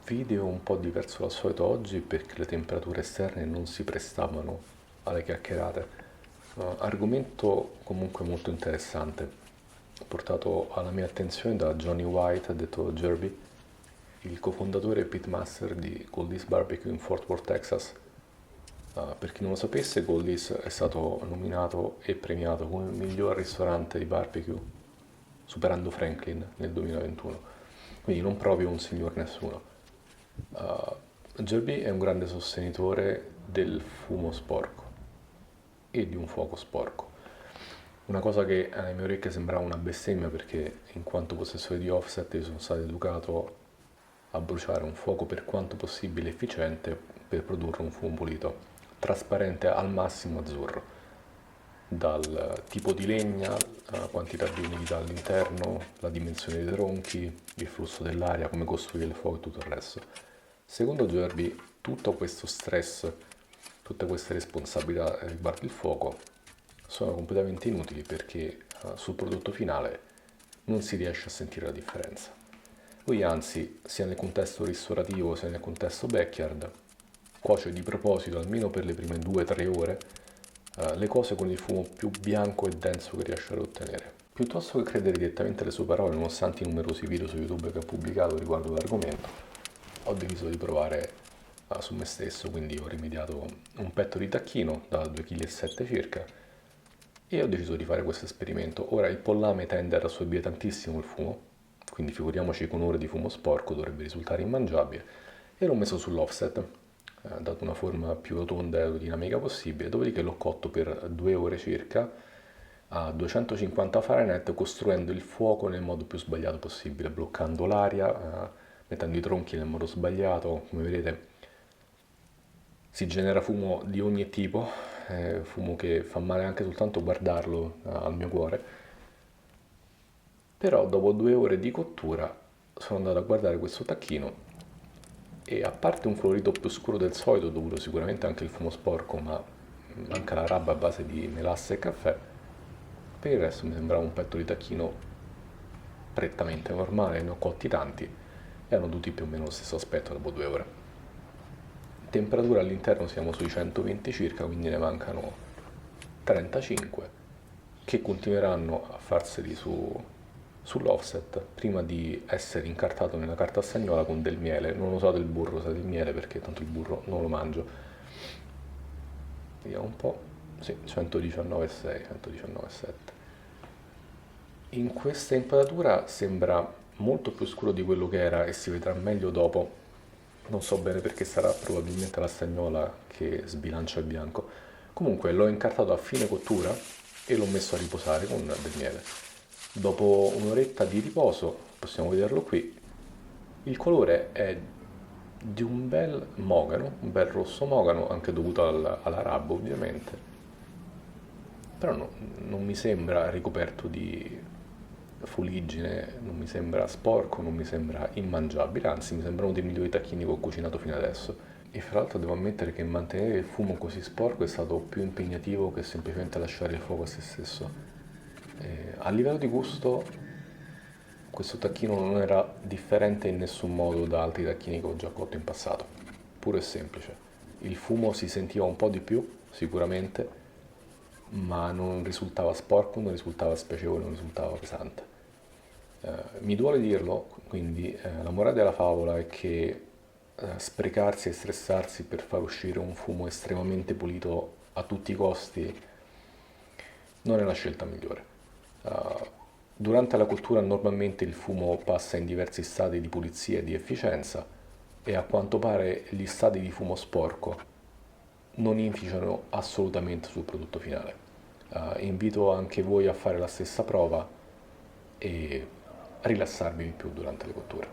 Video un po' diverso dal solito oggi perché le temperature esterne non si prestavano alle chiacchierate. Argomento comunque molto interessante, portato alla mia attenzione da Johnny White, detto Jerby, il cofondatore e pitmaster di Goldie's Barbecue in Fort Worth, Texas. Per chi non lo sapesse, Goldie's è stato nominato e premiato come miglior ristorante di barbecue, superando Franklin nel 2021. Quindi non proprio un signor nessuno. Gerby è un grande sostenitore del fumo sporco e di un fuoco sporco. Una cosa che alle mie orecchie sembrava una bestemmia perché in quanto possessore di offset io sono stato educato a bruciare un fuoco per quanto possibile efficiente per produrre un fumo pulito, trasparente al massimo azzurro, dal tipo di legna, la quantità di umidità all'interno, la dimensione dei tronchi, il flusso dell'aria, come costruire il fuoco e tutto il resto. Secondo Gerby, tutto questo stress, tutte queste responsabilità riguardo il fuoco sono completamente inutili perché sul prodotto finale non si riesce a sentire la differenza. Lui anzi, sia nel contesto ristorativo sia nel contesto backyard, cuoce di proposito almeno per le prime 2-3 ore le cose con il fumo più bianco e denso che riesce ad ottenere. Piuttosto che credere direttamente alle sue parole, nonostante i numerosi video su YouTube che ha pubblicato riguardo l'argomento, ho deciso di provare su me stesso, quindi ho rimediato un petto di tacchino da 2,7 kg circa e ho deciso di fare questo esperimento. Ora il pollame tende ad assorbire tantissimo il fumo, quindi figuriamoci con ore di fumo sporco dovrebbe risultare immangiabile, e l'ho messo sull'offset, dato una forma più rotonda e aerodinamica possibile, dopodiché l'ho cotto per 2 ore circa a 250 Fahrenheit costruendo il fuoco nel modo più sbagliato possibile, bloccando l'aria, mettendo i tronchi nel modo sbagliato, come vedete si genera fumo di ogni tipo, fumo che fa male anche soltanto guardarlo al mio cuore, però dopo 2 ore di cottura sono andato a guardare questo tacchino e a parte un colorito più scuro del solito, dovuto sicuramente anche al fumo sporco, ma anche la raba a base di melassa e caffè, per il resto mi sembrava un petto di tacchino prettamente normale, ne ho cotti tanti e hanno tutti più o meno lo stesso aspetto dopo 2 ore. Temperatura all'interno siamo sui 120 circa, quindi ne mancano 35 che continueranno a farseli sull'offset prima di essere incartato nella carta stagnola con del miele. Non ho usato il burro, ho usato il miele perché tanto il burro non lo mangio. Vediamo un po'. Sì, 119,6, 119,7. In questa inquadratura sembra molto più scuro di quello che era e si vedrà meglio dopo. Non so bene perché sarà probabilmente la stagnola che sbilancia il bianco. Comunque l'ho incartato a fine cottura e l'ho messo a riposare con del miele. Dopo un'oretta di riposo, possiamo vederlo qui, il colore è di un bel mogano, un bel rosso mogano, anche dovuto alla raba ovviamente, però non mi sembra ricoperto di fuliggine, non mi sembra sporco, non mi sembra immangiabile, anzi mi sembrano dei migliori tacchini che ho cucinato fino adesso. E fra l'altro devo ammettere che mantenere il fumo così sporco è stato più impegnativo che semplicemente lasciare il fuoco a se stesso. A livello di gusto, questo tacchino non era differente in nessun modo da altri tacchini che ho già cotto in passato, puro e semplice. Il fumo si sentiva un po' di più, sicuramente, ma non risultava sporco, non risultava spiacevole, non risultava pesante. Mi duole dirlo, quindi la morale della favola è che sprecarsi e stressarsi per far uscire un fumo estremamente pulito a tutti i costi non è la scelta migliore. Durante la cottura normalmente il fumo passa in diversi stadi di pulizia e di efficienza e a quanto pare gli stadi di fumo sporco non inficiano assolutamente sul prodotto finale. Invito anche voi a fare la stessa prova e rilassarvi di più durante le cotture.